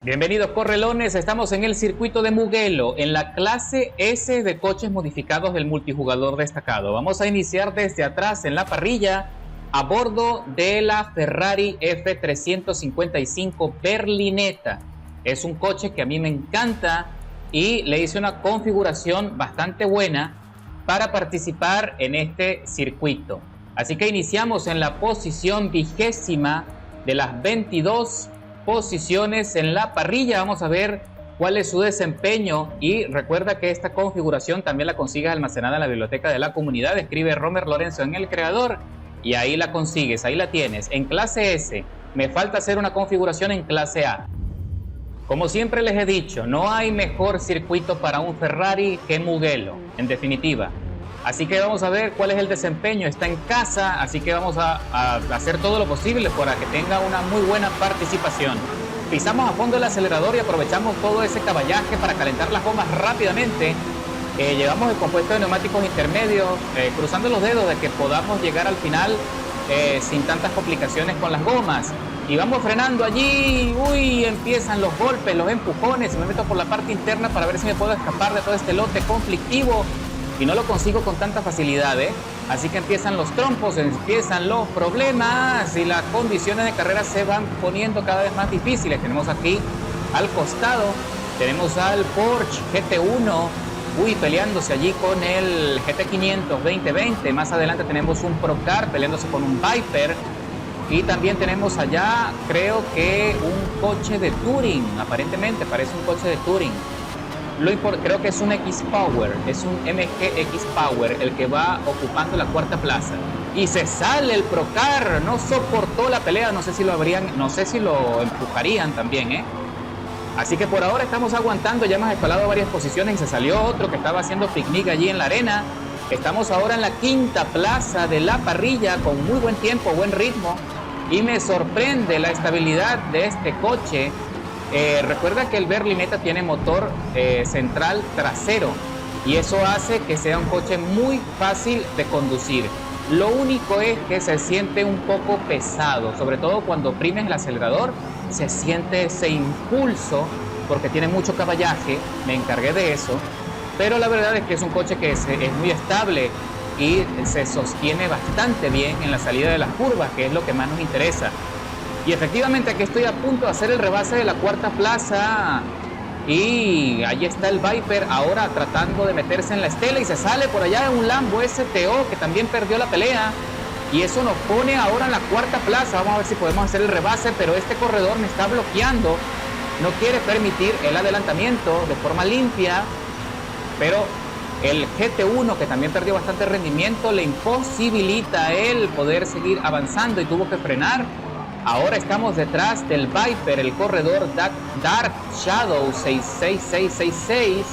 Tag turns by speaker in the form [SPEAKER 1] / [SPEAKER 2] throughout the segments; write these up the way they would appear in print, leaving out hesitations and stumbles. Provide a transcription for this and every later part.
[SPEAKER 1] Bienvenidos correlones, estamos en el circuito de Mugello, en la clase S de coches modificados del multijugador destacado. Vamos a iniciar desde atrás en la parrilla a bordo de la Ferrari F355 Berlinetta. Es un coche que a mí me encanta y le hice una configuración bastante buena para participar en este circuito. Así que iniciamos en la posición 20ª de las 22 posiciones en la parrilla. Vamos a ver cuál es su desempeño y recuerda que esta configuración también la consigues almacenada en la biblioteca de la comunidad. Escribe Romer Lorenzo en el creador y ahí la consigues, ahí la tienes. En clase S me falta hacer una configuración en clase A. Como siempre les he dicho, no hay mejor circuito para un Ferrari que Mugello, en definitiva. Así que vamos a ver cuál es el desempeño. Está en casa, así que vamos a hacer todo lo posible para que tenga una muy buena participación. Pisamos a fondo el acelerador y aprovechamos todo ese caballaje para calentar las gomas rápidamente. Llevamos el compuesto de neumáticos intermedios, cruzando los dedos de que podamos llegar al final sin tantas complicaciones con las gomas. Y vamos frenando allí. Uy, empiezan los golpes, los empujones. Me meto por la parte interna para ver si me puedo escapar de todo este lote conflictivo. Y no lo consigo con tanta facilidad, Así que empiezan los trompos, empiezan los problemas y las condiciones de carrera se van poniendo cada vez más difíciles. Tenemos aquí al costado, tenemos al Porsche GT1, peleándose allí con el GT500 2020. Más adelante tenemos un Procar peleándose con un Viper. Y también tenemos allá, creo que un coche de Touring, aparentemente parece un coche de Touring. Creo que es un X-Power, es un MG X-Power el que va ocupando la cuarta plaza. Y se sale el Procar, no soportó la pelea, no sé si lo empujarían también, Así que por ahora estamos aguantando, ya hemos escalado varias posiciones y se salió otro que estaba haciendo picnic allí en la arena. Estamos ahora en la quinta plaza de la parrilla con muy buen tiempo, buen ritmo. Y me sorprende la estabilidad de este coche. Recuerda que el Berlinetta tiene motor central trasero y eso hace que sea un coche muy fácil de conducir. Lo único es que se siente un poco pesado, sobre todo cuando oprimes el acelerador, se siente ese impulso porque tiene mucho caballaje, me encargué de eso, pero la verdad es que es un coche que es muy estable y se sostiene bastante bien en la salida de las curvas, que es lo que más nos interesa. Y efectivamente aquí estoy a punto de hacer el rebase de la cuarta plaza. Y ahí está el Viper ahora tratando de meterse en la estela y se sale por allá de un Lambo STO que también perdió la pelea. Y eso nos pone ahora en la cuarta plaza. Vamos a ver si podemos hacer el rebase, pero este corredor me está bloqueando. No quiere permitir el adelantamiento de forma limpia. Pero el GT1, que también perdió bastante rendimiento, le imposibilita a él poder seguir avanzando y tuvo que frenar. Ahora estamos detrás del Viper, el corredor Dark Shadow 66666,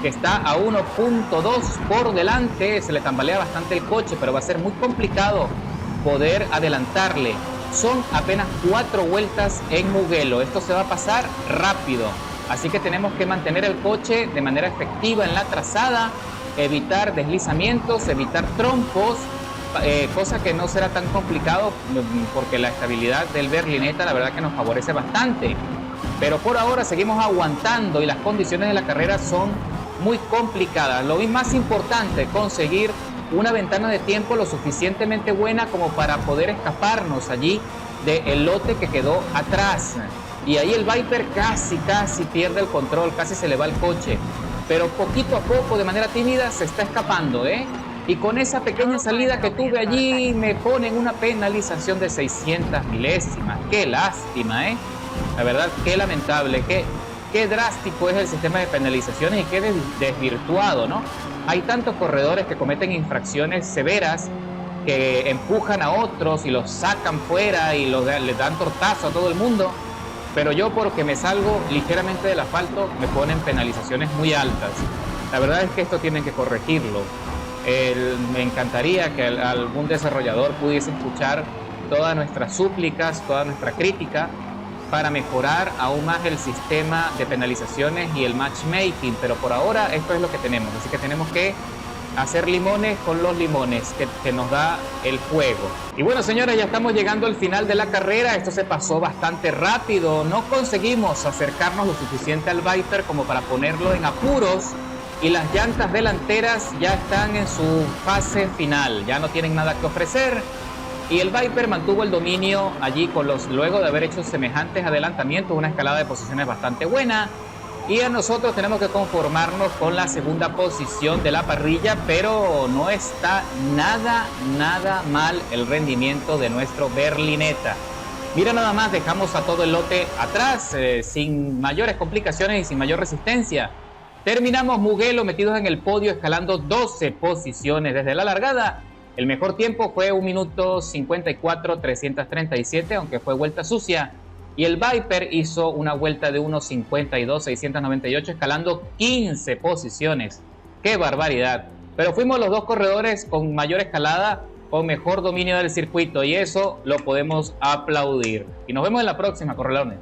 [SPEAKER 1] que está a 1.2 por delante. Se le tambalea bastante el coche, pero va a ser muy complicado poder adelantarle. Son apenas 4 vueltas en Mugello. Esto se va a pasar rápido. Así que tenemos que mantener el coche de manera efectiva en la trazada, evitar deslizamientos, evitar trompos. Cosa que no será tan complicado porque la estabilidad del Berlinetta la verdad que nos favorece bastante, pero por ahora seguimos aguantando y las condiciones de la carrera son muy complicadas. Lo más importante, conseguir una ventana de tiempo lo suficientemente buena como para poder escaparnos allí del lote que quedó atrás. Y ahí el Viper casi pierde el control, casi se le va el coche, pero poquito a poco, de manera tímida, se está escapando, Y con esa pequeña salida que tuve allí me ponen una penalización de 600 milésimas. Qué lástima, La verdad, qué lamentable, qué drástico es el sistema de penalizaciones y qué desvirtuado, ¿no? Hay tantos corredores que cometen infracciones severas, que empujan a otros y los sacan fuera y les dan tortazo a todo el mundo. Pero yo, porque me salgo ligeramente del asfalto, me ponen penalizaciones muy altas. La verdad es que esto tienen que corregirlo. Me encantaría que algún desarrollador pudiese escuchar todas nuestras súplicas, toda nuestra crítica para mejorar aún más el sistema de penalizaciones y el matchmaking, pero por ahora esto es lo que tenemos, así que tenemos que hacer limones con los limones que nos da el juego. Y bueno, señores, ya estamos llegando al final de la carrera. Esto se pasó bastante rápido. No conseguimos acercarnos lo suficiente al Viper como para ponerlo en apuros. Y las llantas delanteras ya están en su fase final. Ya no tienen nada que ofrecer. Y el Viper mantuvo el dominio allí luego de haber hecho semejantes adelantamientos, una escalada de posiciones bastante buena. Y a nosotros tenemos que conformarnos con la segunda posición de la parrilla, pero no está nada mal el rendimiento de nuestro Berlinetta. Mira nada más, dejamos a todo el lote atrás, sin mayores complicaciones y sin mayor resistencia. Terminamos Mugello metidos en el podio, escalando 12 posiciones desde la largada. El mejor tiempo fue 1 minuto 54.337, aunque fue vuelta sucia. Y el Viper hizo una vuelta de 1.52.698, escalando 15 posiciones. ¡Qué barbaridad! Pero fuimos los dos corredores con mayor escalada, con mejor dominio del circuito, y eso lo podemos aplaudir. Y nos vemos en la próxima, corredores.